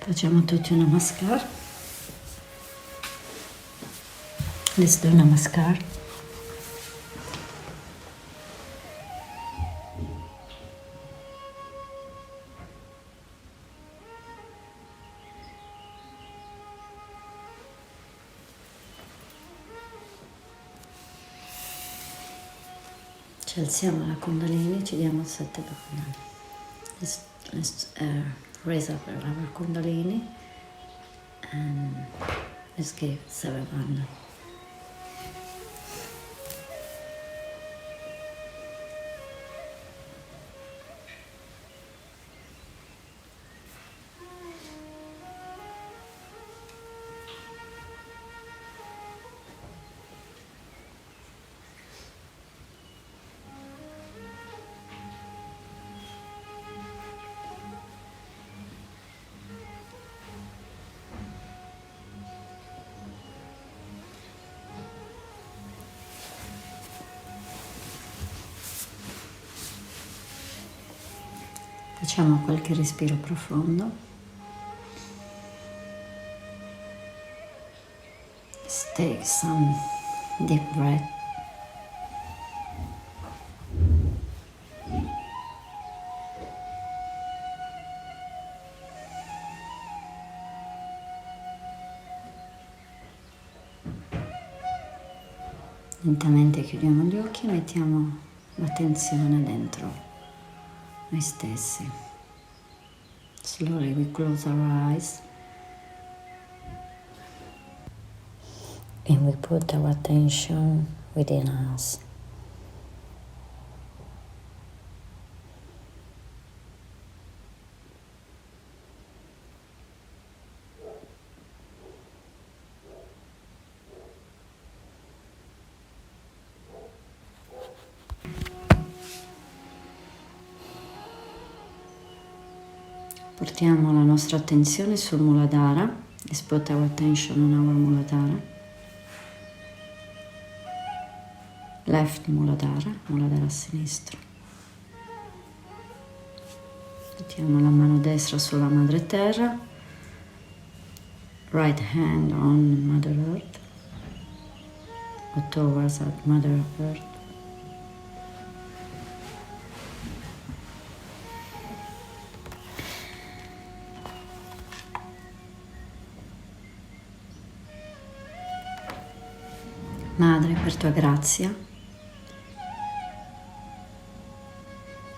Facciamo tutti un namaskar. Let's do namaskar. Ci alziamo la Kundalini, ci diamo 7 bacchanali. Let's raise up our Kundalini and let's give 7 bandha. Facciamo qualche respiro profondo. Let's take some deep breath. Lentamente chiudiamo gli occhi e mettiamo l'attenzione dentro noi stessi. Slowly we close our eyes and we put our attention within us. Portiamo la nostra attenzione sul Muladhara. Let's put our attention on our Muladhara. Left Muladhara, Muladhara a sinistro. Mettiamo la mano destra sulla madre terra. Right hand on Mother Earth. Or towards Mother Earth. Madre, per tua grazia,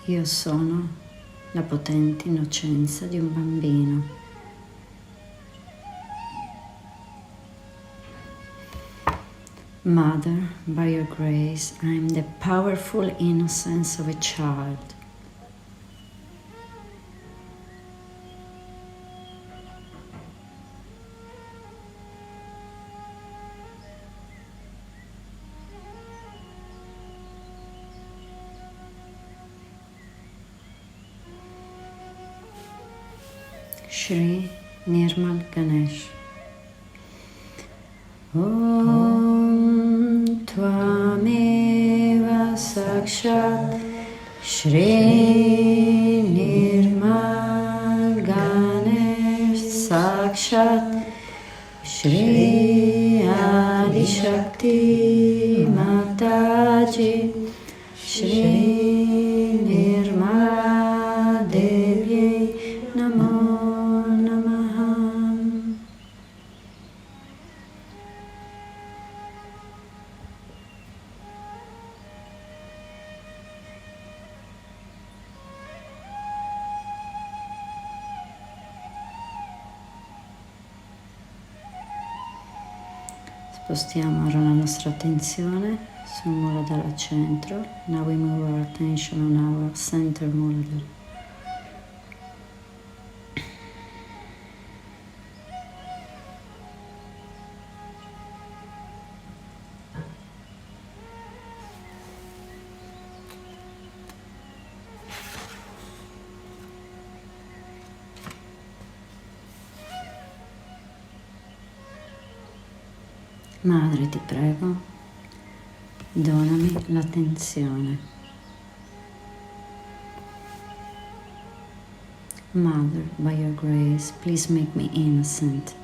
io sono la potente innocenza di un bambino. Mother, by your grace, I am the powerful innocence of a child. Shri Nirmal Ganesh. Om Tvameva Sakshat Shri Nirmal Ganesh Sakshat Shri Adi Shakti Mataji Shri Nirmal Devi Namo. Spostiamo ora la nostra attenzione sul Muladhara al centro. Now we move our attention on our center Muladhara. Madre, ti prego, donami l'attenzione. Mother, by your grace, please make me innocent.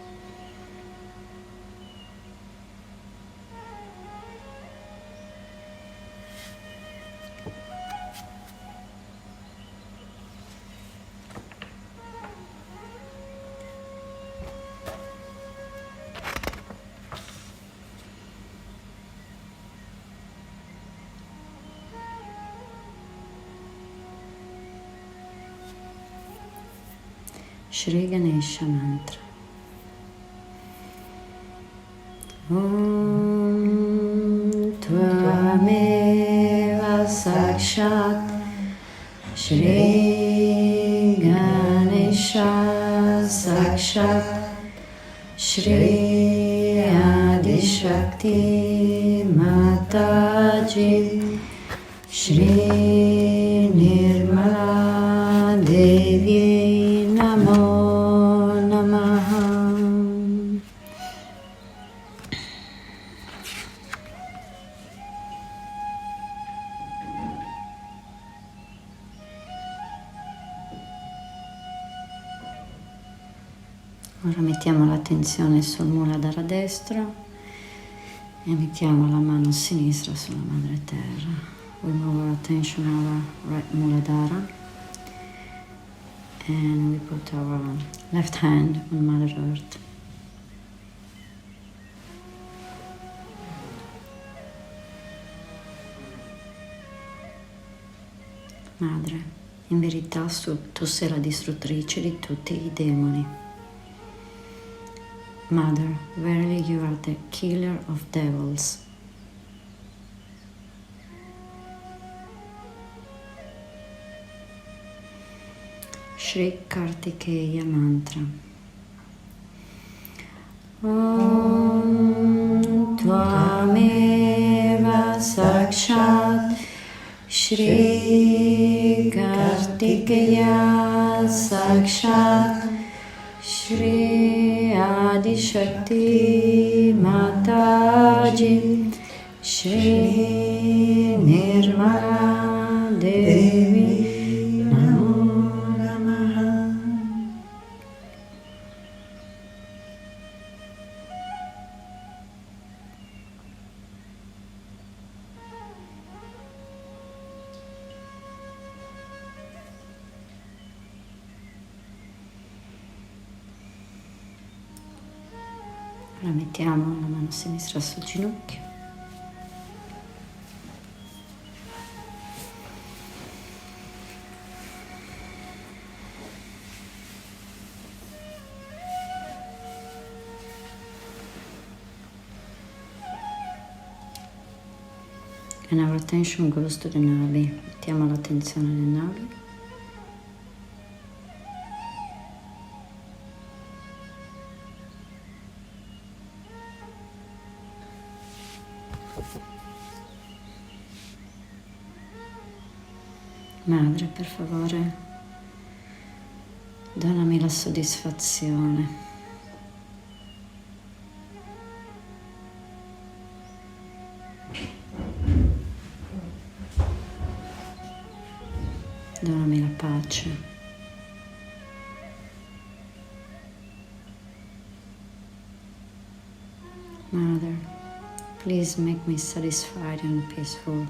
Shri Ganesha Mantra. Om Tvameva Sakshat Shri Ganesha Sakshat Shri Adi Shakti Mataji Shri Nirmala Devi Namo Namaha. Ora mettiamo l'attenzione sul Muladhara destro e mettiamo la mano sinistra sulla Madre Terra. We move our attention on our right Muladhara and we put our left hand on Mother Earth. Madre, in verità tu sei la distruttrice di tutti i demoni. Mother, verily you are the killer of devils. Shri Kartikeya Mantra. Om Tvameva Sakshat Shri Kartikeya Sakshat Shri Adi Shakti Mataji Shri Nirmala Devi Namo Namaha. Ora mettiamo la mano sinistra sul ginocchio. And our attention goes to the navi. Mettiamo l'attenzione nel navi. Madre, per favore, donami la soddisfazione. Donami la pace. Mother, please make me satisfied and peaceful.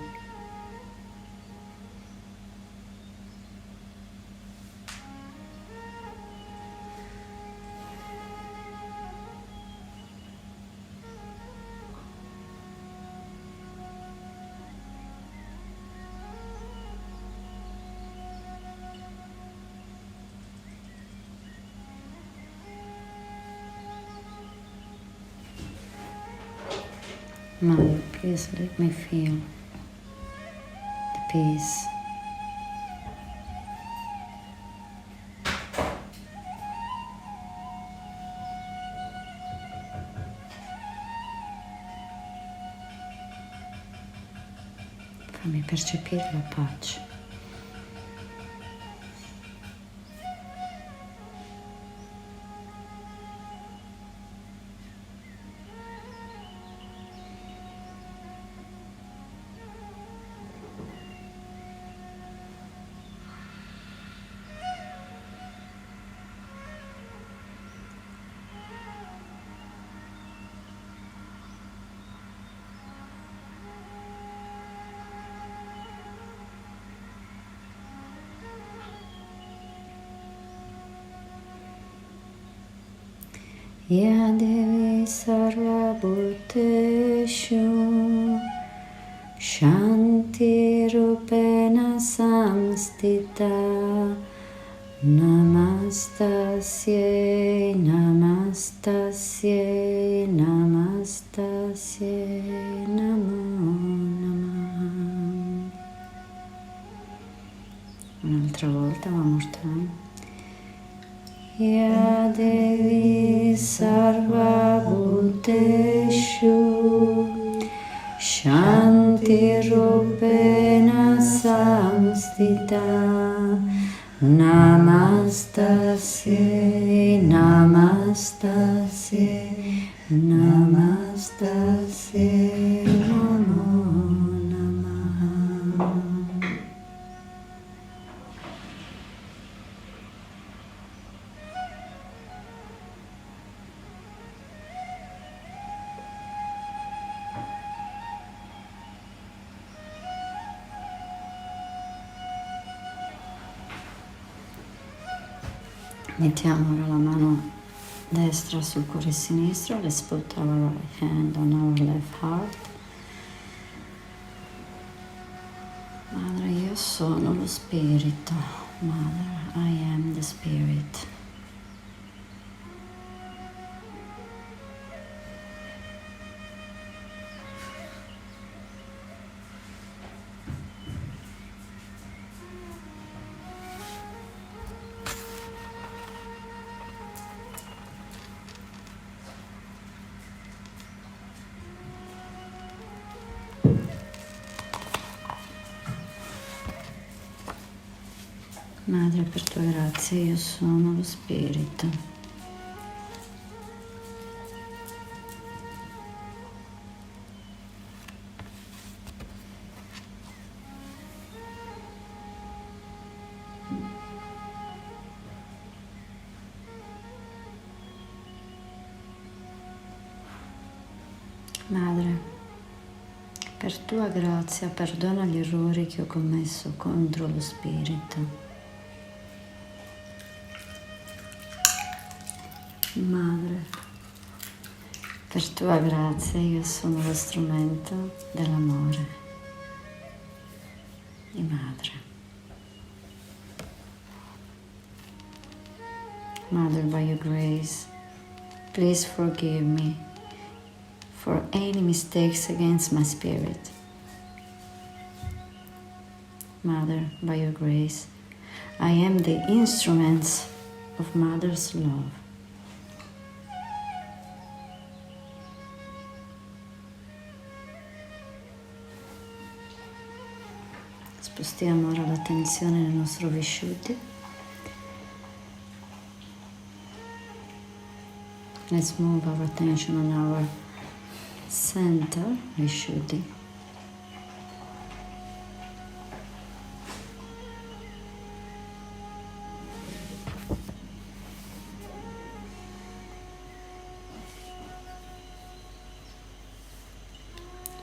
Mother, please let me feel the peace. Fammi percepire la pace. Ya Devi Sarvabhuteshu Shanti Rupena Samstita Namastasye Namastasye Namastasye Namo Namah. Un'altra volta, one more time. Ya Devi Sarvabhuteshu Shanti Rupena Samstita Namastasye Namastasye Namastasye Namo Namah. Mettiamo ora la mano destra sul cuore sinistro, let's put our right hand on our left heart. Madre, io sono lo spirito. Mother, I am the spirit. Madre, per tua grazia io sono lo spirito. Madre, per tua grazia perdona gli errori che ho commesso contro lo spirito. Madre, per tua grazia io sono lo strumento dell'amore di Madre. Mother, by your grace, please forgive me for any mistakes against my spirit. Mother, by your grace, I am the instruments of Mother's love. Spostiamo ora l'attenzione nel nostro Vishuddhi. Let's move our attention on our center, Vishuddhi.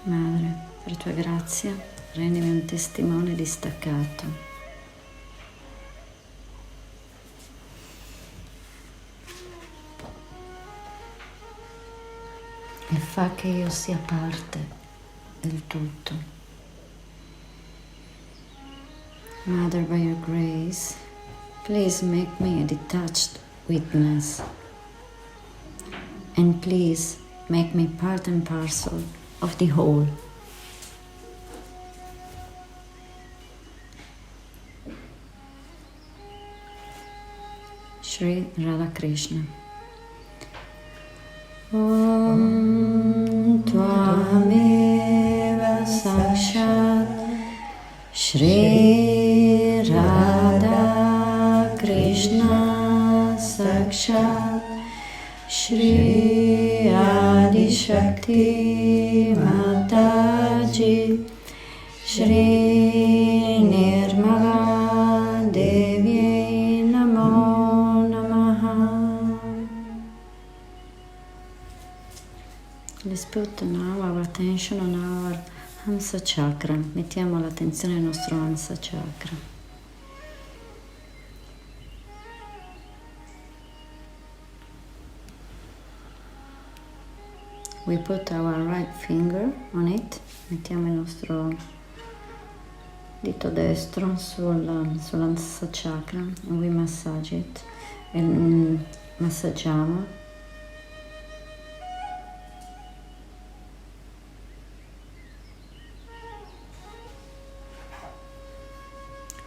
Madre, per tua grazia, rendimi un testimone distaccato. E fa che io sia parte del tutto. Mother, by your grace, please make me a detached witness. And please make me part and parcel of the whole. Shri Radha Krishna. Om Tvameva Sakshat Shri Radha Krishna Sakshat Shri Adi Shakti Mataji Shri Nirmala Devi Namo Namaha. Let's put now our attention on our Hamsa Chakra. Mettiamo l'attenzione al nostro Hamsa Chakra. We put our right finger on it, mettiamo il nostro dito destro sulla chakra and we massage it, e massaggiamo.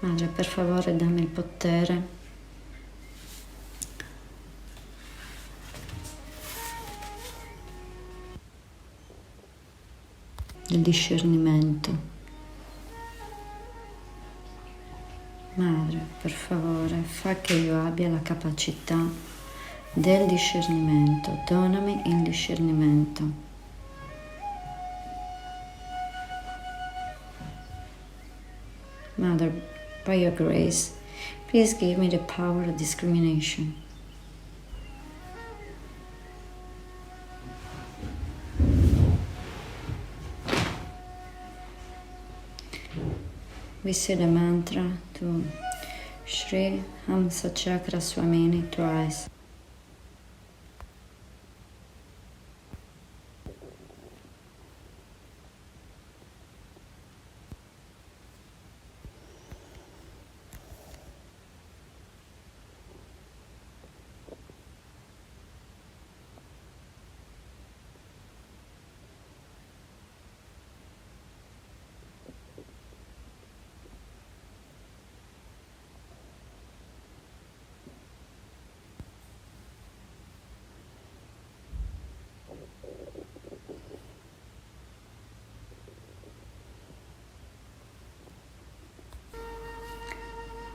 Madre, per favore dammi il potere del discernimento. Madre, per favore, fa che io abbia la capacità del discernimento, donami il discernimento. Mother, by your grace, please give me the power of discrimination. We say the mantra to Shri Hamsa Chakra Swamini twice.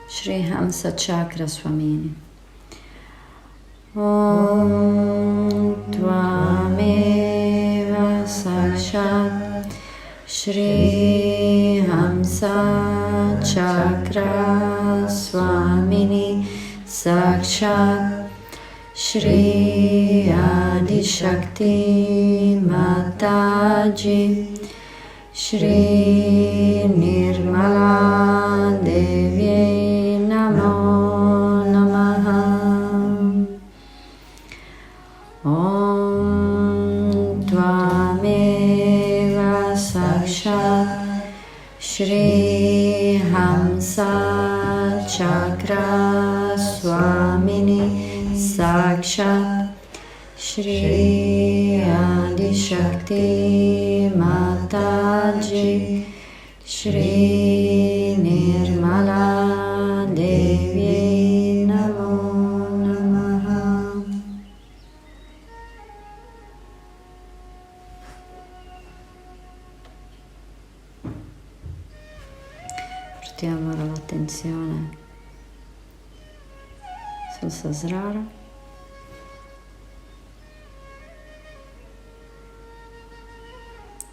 Shri Hamsa Chakra Swamini. Om Tvameva Sakshat Shri Hamsa Chakra Swamini Sakshat Shri Adi Shakti Mataji Shri Nirmala Devi Namo Namaha. Om Tvameva Sakshat Shri Hamsa Chakra Swamini Sakshat Shri Adi Shakti Mataji Shri Nirmala Devi Namo Namaha. Portiamo ora l'attenzione sul Sasrara.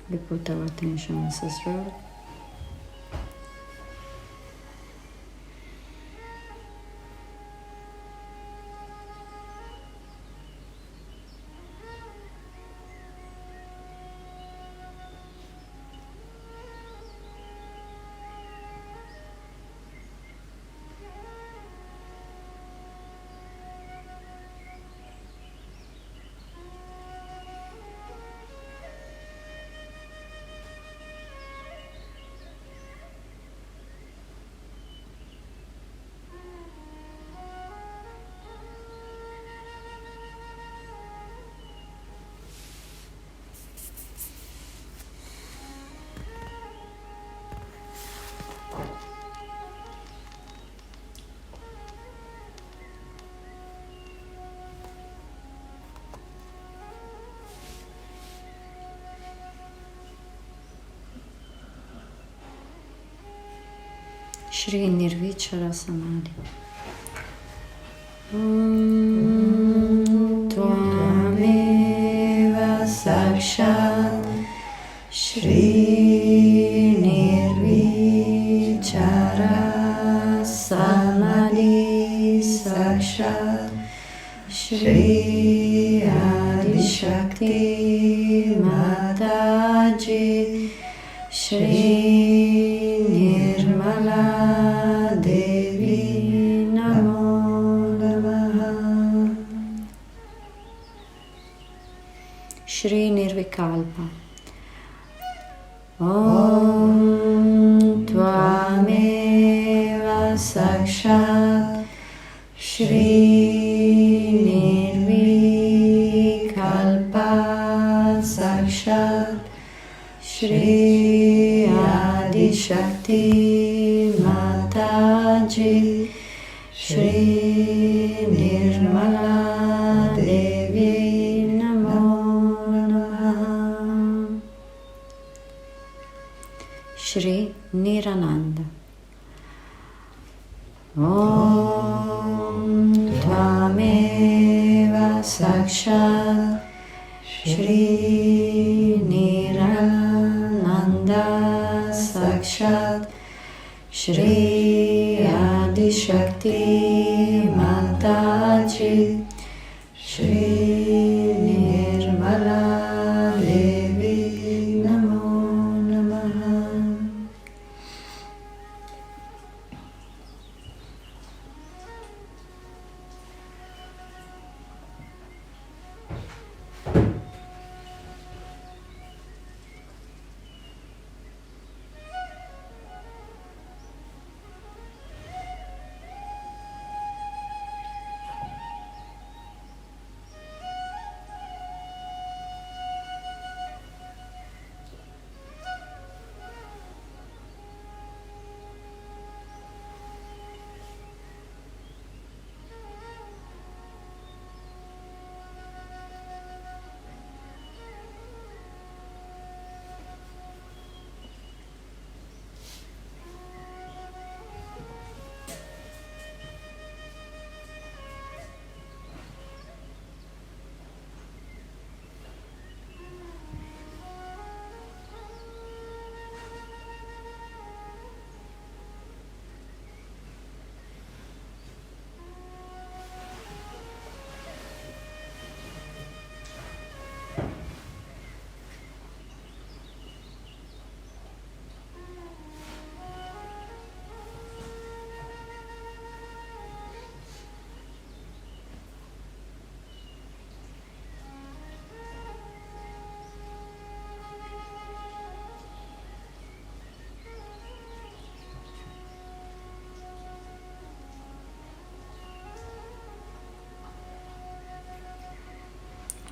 We put our attention on Sasrara. Shri Nirvichara Samadhi. Om Tvameva Sakshat Shri Nirvichara Samadhi Sakshat Shri Adi Shakti Mataji Shri Nirmala Devi Namo Namaha. Shri Nirvikalpa. Om Tvameva Sakshat Shri Nirvikalpa Sakshat Shri Adi Shakti Mataji Shri Nirmala Devi Namo Namaha. Shri Nirananda. Om Tvameva Sakshat Shri Nirananda Sakshat Shri Adi Shakti Mataji Shri Nirmala Devi Namo Namaha.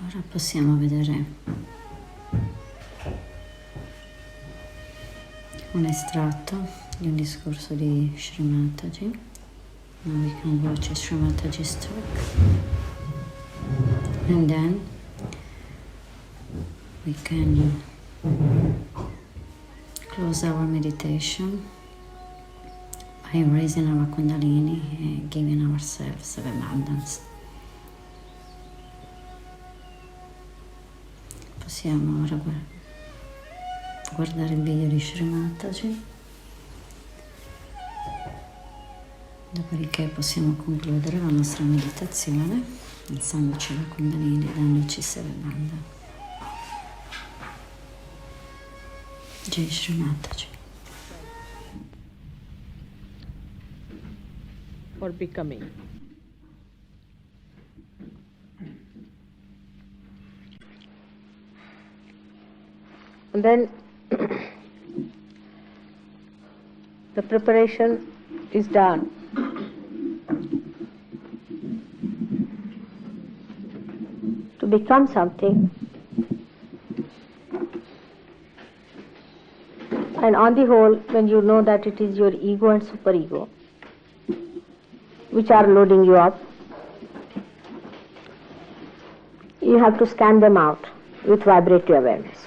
Ora possiamo vedere un estratto di un discorso di Shri Mataji. Now we can watch Shri Mataji's talk, and then we can close our meditation by raising our Kundalini and giving ourselves of abundance. Possiamo ora guardare il video di Shri Mataji, dopodiché possiamo concludere la nostra meditazione alzandoci la Kundalini e dandoci Sevananda. Jai Shri Mataji. For becoming. And then the preparation is done. To become something, and on the whole, when you know that it is your ego and superego which are loading you up, you have to scan them out with vibratory awareness.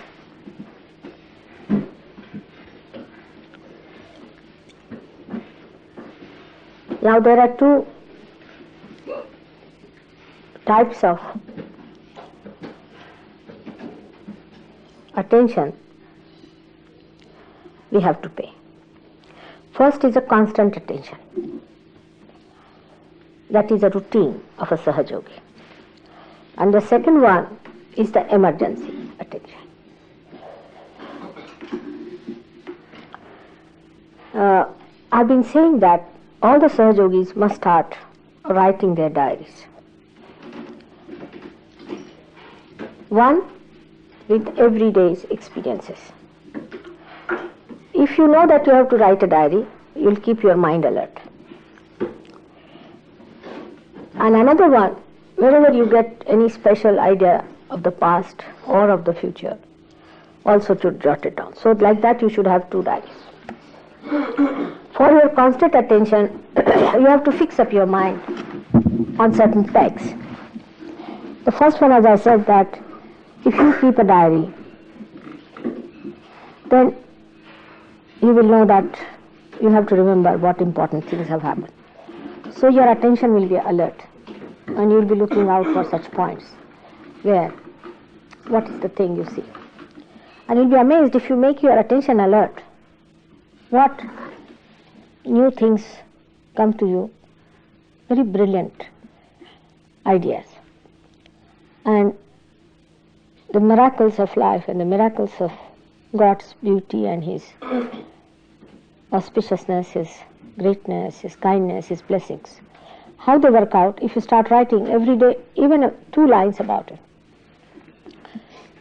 Now there are two types of attention we have to pay. First is a constant attention. That is a routine of a Sahajogi. And the second one is the emergency attention. I've been saying that all the Sahajogis must start writing their diaries. One, with everyday's experiences. If you know that you have to write a diary, you'll keep your mind alert. And another one, whenever you get any special idea of the past or of the future, also to jot it down. So like that you should have 2 diaries. For your constant attention, you have to fix up your mind on certain pegs. The first one, as I said, that if you keep a diary, then you will know that you have to remember what important things have happened. So your attention will be alert and you will be looking out for such points where, what is the thing you see. And you'll be amazed if you make your attention alert, what new things come to you, very brilliant ideas. And the miracles of life and the miracles of God's beauty and His auspiciousness, His greatness, His kindness, His blessings, how they work out if you start writing every day, even 2 lines about it.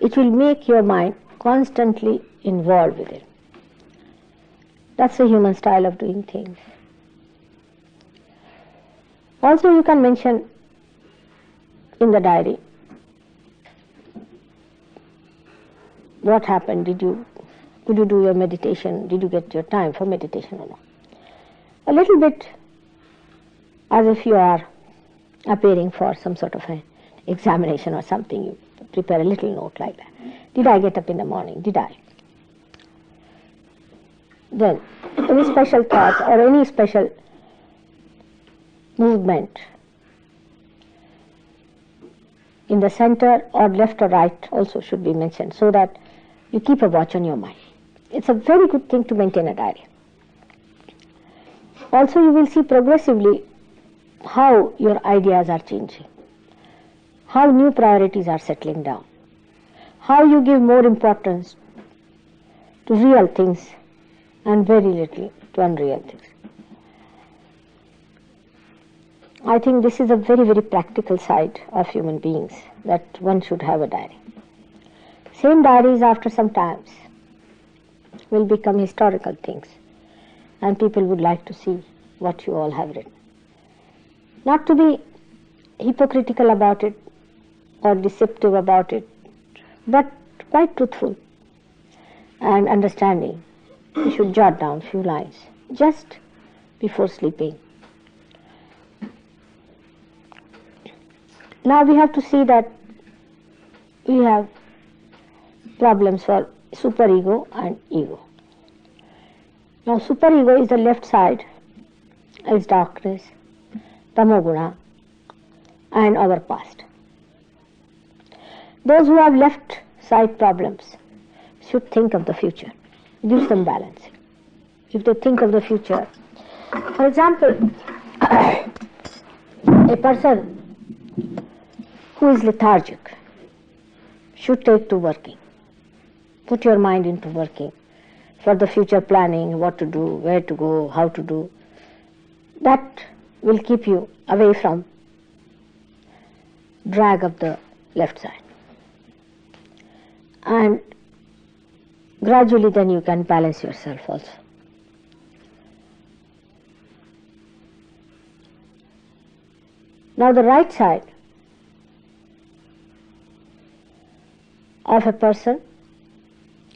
It will make your mind constantly involved with it. That's the human style of doing things. Also, you can mention in the diary what happened. Could you do your meditation? Did you get your time for meditation or not? A little bit as if you are appearing for some sort of an examination or something. You prepare a little note like that. Did I get up in the morning? Did I? Then, any special thought or any special movement in the center or left or right also should be mentioned, so that you keep a watch on your mind. It's a very good thing to maintain a diary. Also, you will see progressively how your ideas are changing, how new priorities are settling down, how you give more importance to real things and very little to unreal things. I think this is a very, very practical side of human beings, that one should have a diary. Same diaries after some times will become historical things, and people would like to see what you all have written. Not to be hypocritical about it or deceptive about it, but quite truthful and understanding. You should jot down a few lines just before sleeping. Now we have to see that we have problems for superego and ego. Now superego is the left side, is darkness, tamoguna, and our past. Those who have left side problems should think of the future. Gives them balance. If they think of the future, for example, a person who is lethargic should take to working. Put your mind into working for the future planning, what to do, where to go, how to do. That will keep you away from drag of the left side. And gradually then you can balance yourself also. Now the right side of a person,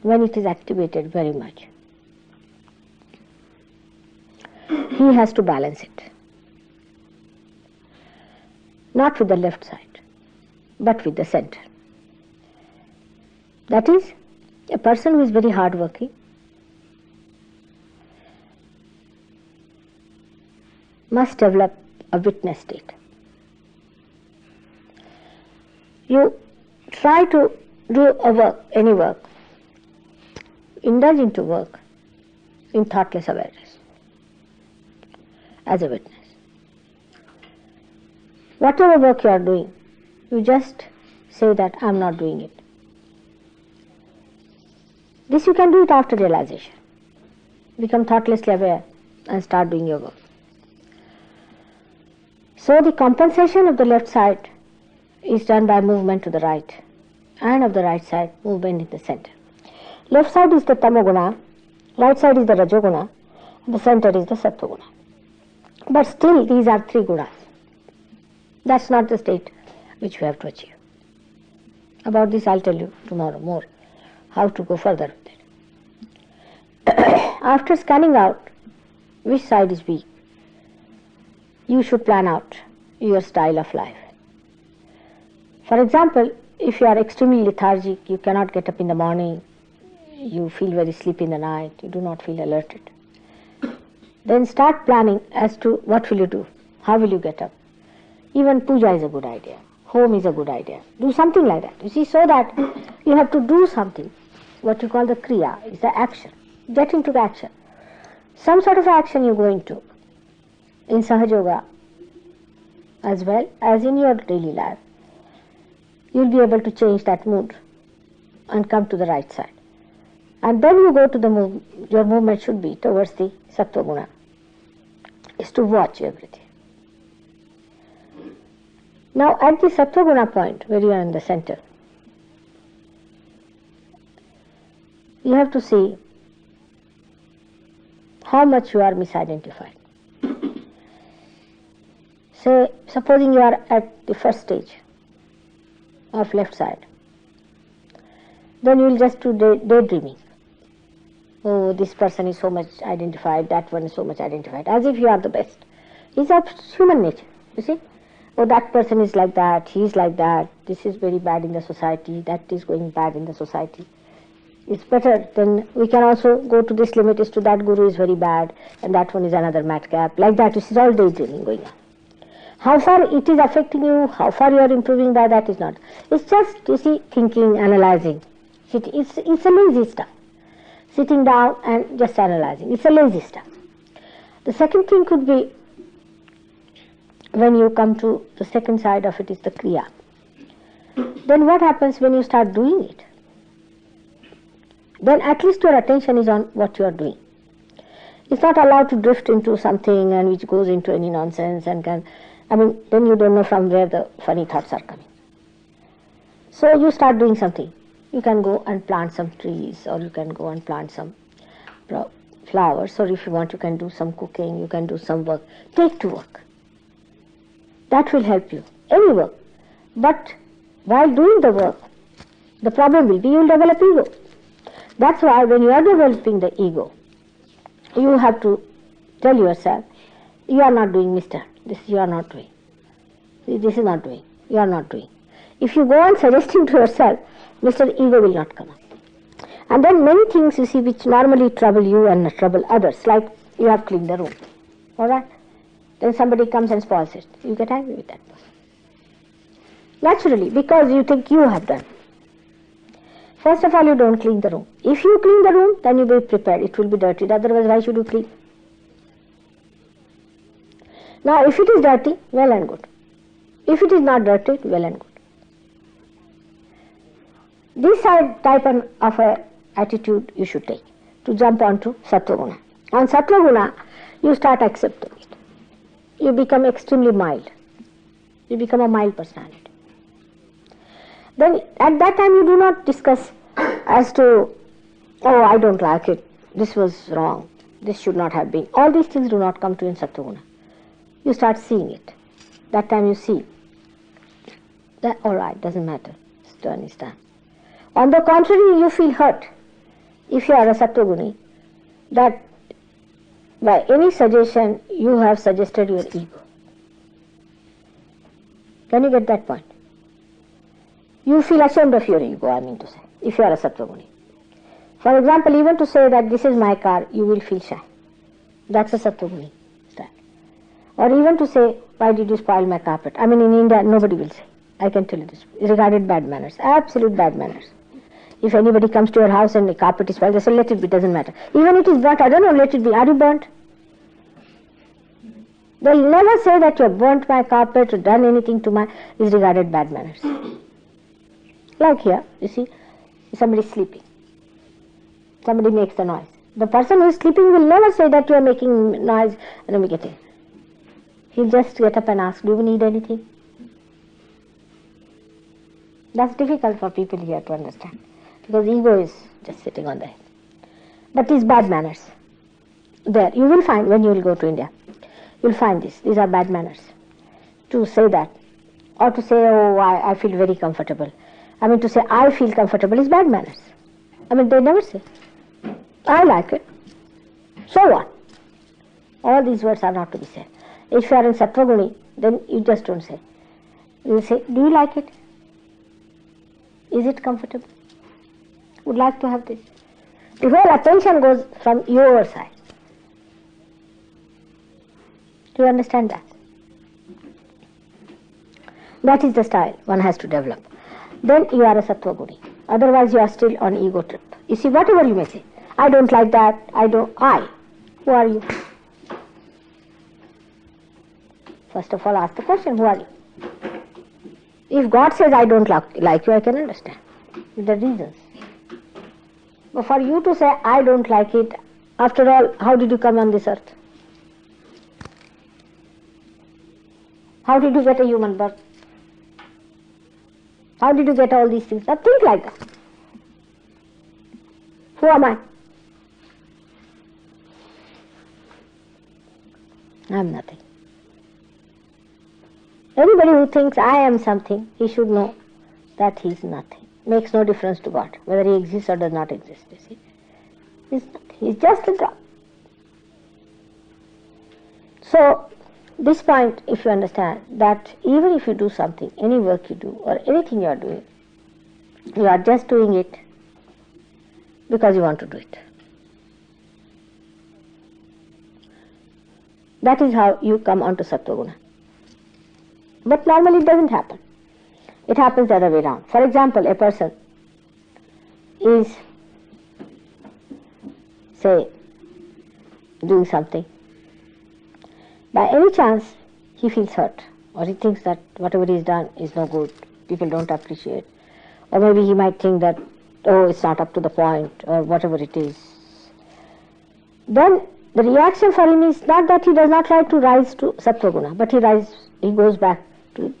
when it is activated very much, he has to balance it. Not with the left side, but with the center. That is, a person who is very hardworking must develop a witness state. You try to do a work, any work, indulge into work in thoughtless awareness as a witness. Whatever work you are doing, you just say that I am not doing it. This you can do it after realization. Become thoughtlessly aware and start doing your work. So the compensation of the left side is done by movement to the right and of the right side, movement in the center. Left side is the tamoguna, right side is the rajoguna, and the center is the sattva-guna. But still these are three gunas. That's not the state which we have to achieve. About this I'll tell you tomorrow more, how to go further with it. After scanning out which side is weak, you should plan out your style of life. For example, if you are extremely lethargic, you cannot get up in the morning, you feel very sleepy in the night, you do not feel alerted, then start planning as to what will you do, how will you get up. Even puja is a good idea, home is a good idea. Do something like that. You see, so that you have to do something, what you call the kriya, is the action. Get into the action. Some sort of action you go into in Sahaja Yoga as well as in your daily life. You will be able to change that mood and come to the right side. And then you go to the your movement should be towards the Sattva Guna, is to watch everything. Now at the Sattva Guna point, where you are in the center, you have to see how much you are misidentified. Say, supposing you are at the first stage of left side, then you will just do daydreaming. Oh, this person is so much identified, that one is so much identified, as if you are the best. It's of human nature, you see. Oh, that person is like that, he is like that, this is very bad in the society, that is going bad in the society. It's better, then we can also go to this limit as to that guru is very bad, and that one is another madcap. Like that, this is all daydreaming going on. How far it is affecting you, how far you are improving by that is not. It's just, you see, thinking, analyzing. It's a lazy stuff. Sitting down and just analyzing. It's a lazy stuff. The second thing could be, when you come to the second side of it is the kriya. Then what happens when you start doing it? Then at least your attention is on what you are doing. It's not allowed to drift into something and which goes into any nonsense and then you don't know from where the funny thoughts are coming. So you start doing something. You can go and plant some trees, or you can go and plant some flowers, or if you want you can do some cooking, you can do some work. Take to work. That will help you. Any work. But while doing the work, the problem will be you will develop ego. That's why when you are developing the ego, you have to tell yourself, you are not doing, mister. This you are not doing. This is not doing. You are not doing. If you go on suggesting to yourself, Mr. Ego will not come up. And then many things, you see, which normally trouble you and trouble others, like you have cleaned the room. Alright? Then somebody comes and spoils it. You get angry with that person. Naturally, because you think you have done. First of all, you don't clean the room. If you clean the room, then you be prepared. It will be dirty. Otherwise, why should you clean? Now, if it is dirty, well and good. If it is not dirty, well and good. This type of a attitude you should take to jump onto Sattva Guna. On Sattva Guna, you start accepting it. You become extremely mild. You become a mild personality. Then at that time you do not discuss as to, oh, I don't like it, this was wrong, this should not have been. All these things do not come to you in Sattva Guna. You start seeing it. That time you see that, all right, doesn't matter, his turn is done. On the contrary, you feel hurt if you are a Sattva Guni, that by any suggestion you have suggested your ego. Can you get that point? You feel ashamed of your ego, I mean to say, if you are a Sattva Guni. For example, even to say that this is my car, you will feel shy. That's a Sattva Guni style. Or even to say, why did you spoil my carpet? I mean, in India, nobody will say. I can tell you this. Regarded bad manners, absolute bad manners. If anybody comes to your house and the carpet is spoiled, they say, let it be, doesn't matter. Even it is burnt, I don't know, let it be. Are you burnt? They'll never say that you have burnt my carpet or done anything to my, is regarded bad manners. Like here, you see, somebody is sleeping. Somebody makes the noise. The person who is sleeping will never say that you are making noise and make it. He'll just get up and ask, do you need anything? That's difficult for people here to understand, because ego is just sitting on the head. But these bad manners, there, you will find when you will go to India, you will find this. These are bad manners. To say that, or to say, oh, I feel very comfortable. I mean, to say, I feel comfortable is bad manners. I mean, they never say, I like it. So what? All these words are not to be said. If you are in Sattva-guni, then you just don't say. You say, do you like it? Is it comfortable? Would like to have this. The whole attention goes from your side. Do you understand that? That is the style one has to develop. Then you are a Sattva-guni. Otherwise you are still on ego trip. You see, whatever you may say, I don't like that, I. Who are you? First of all, ask the question, who are you? If God says, I don't like you, I can understand the reasons. But for you to say, I don't like it, after all, how did you come on this earth? How did you get a human birth? How did you get all these things? Now think like that. Who am I? I am nothing. Anybody who thinks I am something, he should know that he is nothing. Makes no difference to God, whether he exists or does not exist, you see. He is nothing. He is just a drop. So, this point, if you understand, that even if you do something, any work you do, or anything you are doing, you are just doing it because you want to do it. That is how you come onto Sattva-guna. But normally it doesn't happen. It happens the other way around. For example, a person is, say, doing something. By any chance, he feels hurt, or he thinks that whatever he's done is no good, people don't appreciate. Or maybe he might think that, oh, it's not up to the point, or whatever it is. Then the reaction for him is not that he does not like to rise to Sattva-guna, but he goes back to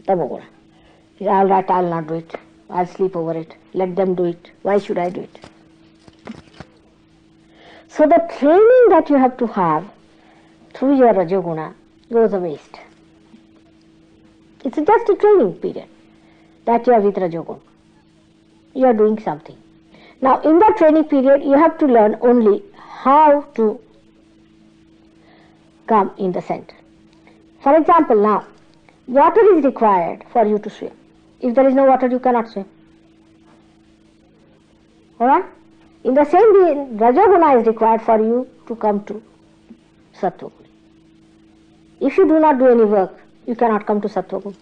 Tamo-guna. He says, all right, I'll not do it. I'll sleep over it. Let them do it. Why should I do it? So the training that you have to have through your Rajoguna goes a waste. It's just a training period that you are with Rajoguna. You are doing something. Now in that training period you have to learn only how to come in the center. For example, now, water is required for you to swim. If there is no water, you cannot swim. Alright? In the same way, Rajoguna is required for you to come to Sattva-guna. If you do not do any work, you cannot come to Sattva-guna.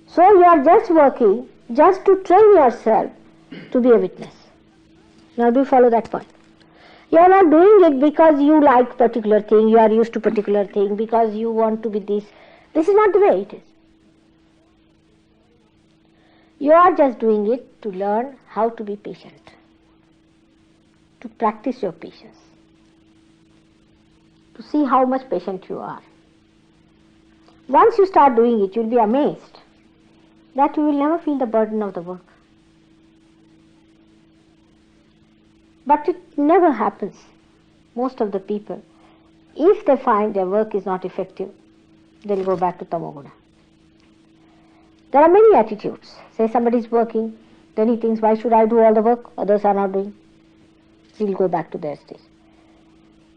So you are just working just to train yourself to be a witness. Now do you follow that point? You are not doing it because you like particular thing, you are used to particular thing, because you want to be this. This is not the way it is. You are just doing it to learn how to be patient, to practice your patience, to see how much patient you are. Once you start doing it, you will be amazed that you will never feel the burden of the work. But it never happens. Most of the people, if they find their work is not effective, they'll go back to Tamoguna. There are many attitudes. Say somebody is working, then he thinks, why should I do all the work? Others are not doing. He'll go back to their stage.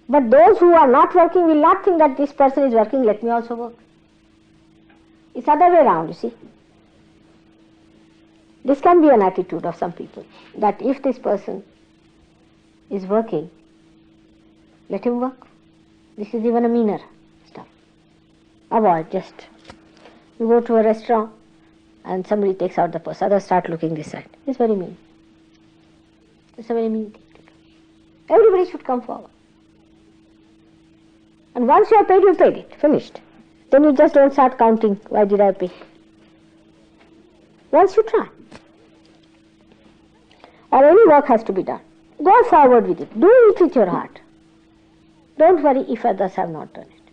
But those who are not working will not think that this person is working, let me also work. It's other way around, you see. This can be an attitude of some people, that if this person is working, let him work. This is even a meaner stuff. Avoid, just. You go to a restaurant and somebody takes out the purse, others start looking this side. It's very mean. It's a very mean thing to do. Everybody should come forward. And once you are paid, you paid it, finished. Then you just don't start counting, why did I pay? Once you try. Or any work has to be done. Go forward with it. Do it with your heart. Don't worry if others have not done it.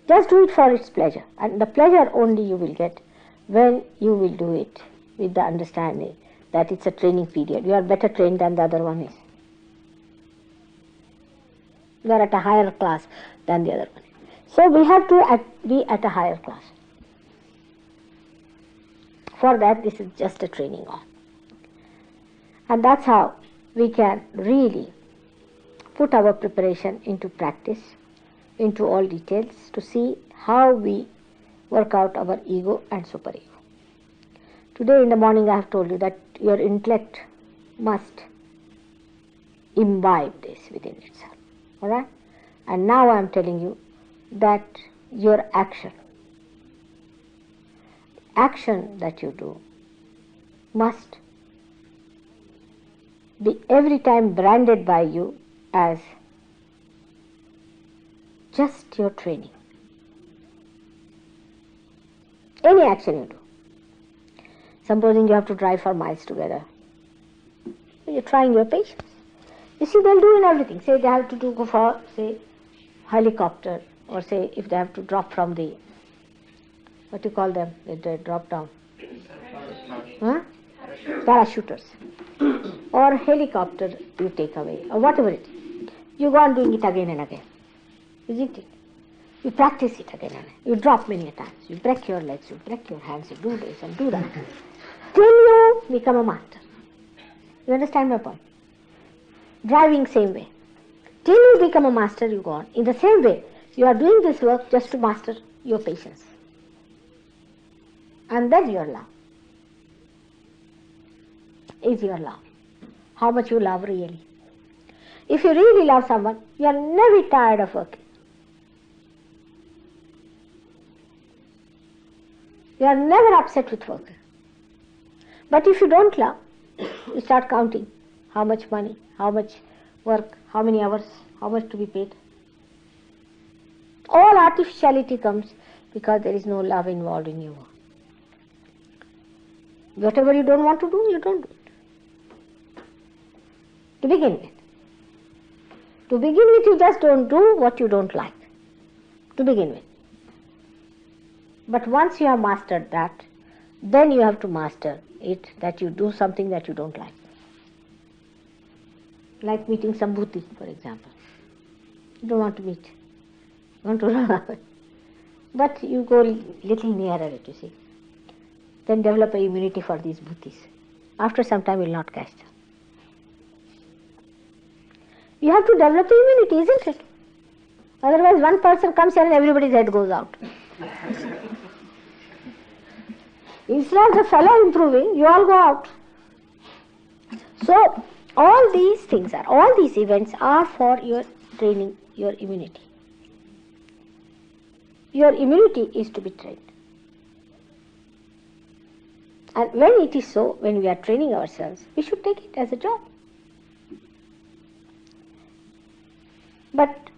Just do it for its pleasure. And the pleasure only you will get when you will do it with the understanding that it's a training period. You are better trained than the other one is. You are at a higher class than the other one. So we have to be at a higher class. For that, this is just a training on. And that's how we can really put our preparation into practice, into all details, to see how we work out our ego and superego. Today in the morning I have told you that your intellect must imbibe this within itself. Alright? And now I am telling you that your action that you do must be every time branded by you as just your training. Any action you do. Supposing you have to drive for miles together. You're trying your patience. You see, they'll do in everything. Say they have to go for, say, helicopter, or say if they have to drop from the, what do you call them? They drop down. Huh? Parachuters. Or helicopter you take away, or whatever it is. You go on doing it again and again. Isn't it? You practice it again and again. You drop many times. You break your legs, you break your hands, you do this and do that. Till you become a master. You understand my point? Driving same way. Till you become a master, you go on. In the same way, you are doing this work just to master your patience. And then your love is your love. How much you love really. If you really love someone, you are never tired of working. You are never upset with work. But if you don't love, you start counting how much money, how much work, how many hours, how much to be paid. All artificiality comes because there is no love involved in your work. Whatever you don't want to do, you don't do it. To begin with. To begin with, you just don't do what you don't like. To begin with. But once you have mastered that, then you have to master it, that you do something that you don't like. Like meeting some bhuti, for example. You don't want to meet. You want to run away. But you go little nearer it, you see. Then develop a immunity for these bhutis. After some time, you will not catch them. You have to develop immunity, isn't it? Otherwise, one person comes here and everybody's head goes out. Instead of the fellow improving, you all go out. So, all these things are, all these events are for your training, your immunity. Your immunity is to be trained. And when it is so, when we are training ourselves, we should take it as a job. But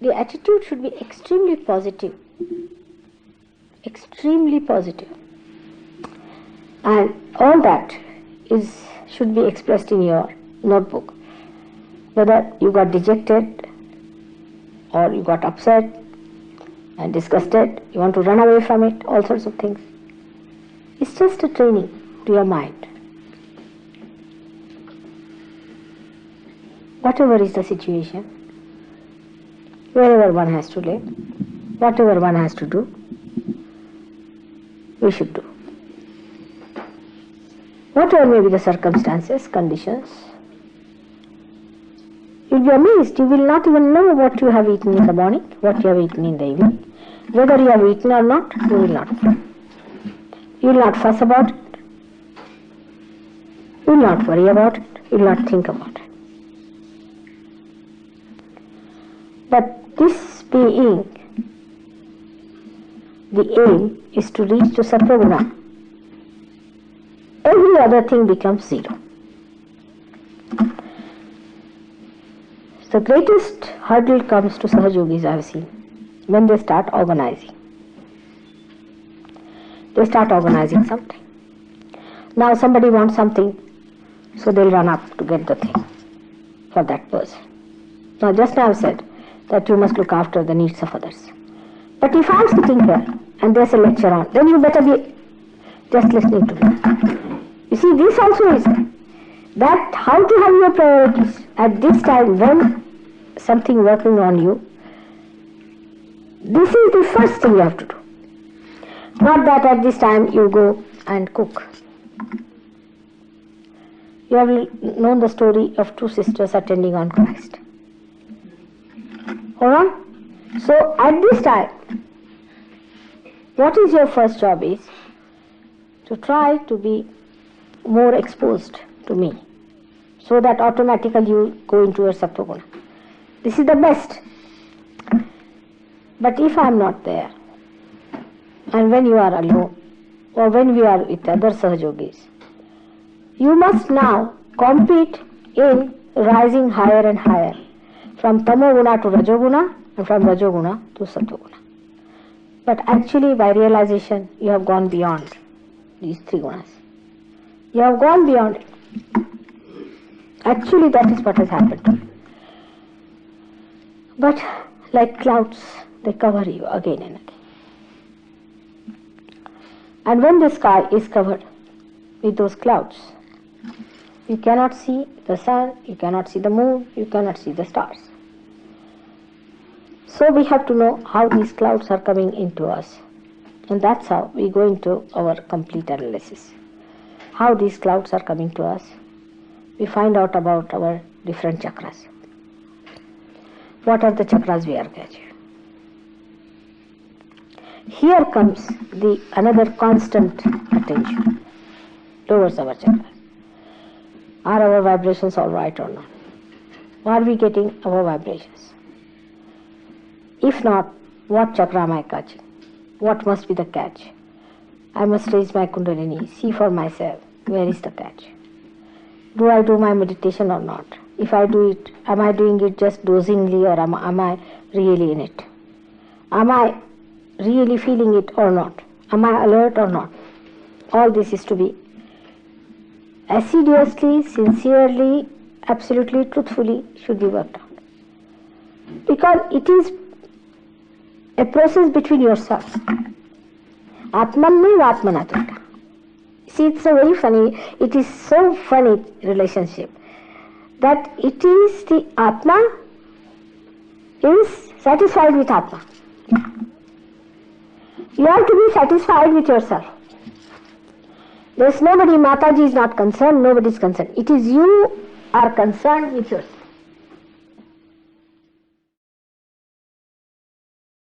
the attitude should be extremely positive. Extremely positive. And all that should be expressed in your notebook. Whether you got dejected or you got upset and disgusted, you want to run away from it, all sorts of things. It's just a training to your mind. Whatever is the situation, wherever one has to live, whatever one has to do, we should do. Whatever may be the circumstances, conditions, you'll be amazed. You will not even know what you have eaten in the morning, what you have eaten in the evening. Whether you have eaten or not, you will not know. You will not fuss about it. You will not worry about it. You will not think about it. But this being, the aim is to reach to Sattva-guna. Every other thing becomes zero. The greatest hurdle comes to Sahajogis, I have seen, when they start organizing. They start organizing something. Now somebody wants something, so they'll run up to get the thing for that person. Now just now I said that you must look after the needs of others. But if I'm sitting here and there's a lecture on, then you better be just listening to me. You see, this also is that how to have your priorities at this time when something working on you. This is the first thing you have to do. Not that at this time you go and cook. You have known the story of two sisters attending on Christ. Alright? So at this time, what is your first job is to try to be more exposed to me, so that automatically you go into your sattva-guna. This is the best. But if I am not there, and when you are alone, or when we are with other sahajogis, you must now compete in rising higher and higher, from tamoguna to rajoguna, and from rajoguna to sattva-guna. But actually, by realization, you have gone beyond these three gunas. You have gone beyond it. Actually, that is what has happened. But like clouds, they cover you again and again. And when the sky is covered with those clouds, you cannot see the sun, you cannot see the moon, you cannot see the stars. So we have to know how these clouds are coming into us. And that's how we go into our complete analysis. How these clouds are coming to us. We find out about our different chakras. What are the chakras we are catching? Here comes the another constant attention towards our chakras. Are our vibrations all right or not? Are we getting our vibrations? If not, what chakra am I catching? What must be the catch? I must raise my kundalini, see for myself, where is the catch? Do I do my meditation or not? If I do it, am I doing it just dozingly, or am I really in it? Am I really feeling it or not? Am I alert or not? All this is to be assiduously, sincerely, absolutely, truthfully should be worked out. Because it is a process between yourselves. Atmanni Atmanataka. See, it's a very funny, it is so funny relationship that it is the Atma is satisfied with Atma. You have to be satisfied with yourself. There's nobody, Mataji is not concerned, nobody is concerned. It is you are concerned with yourself.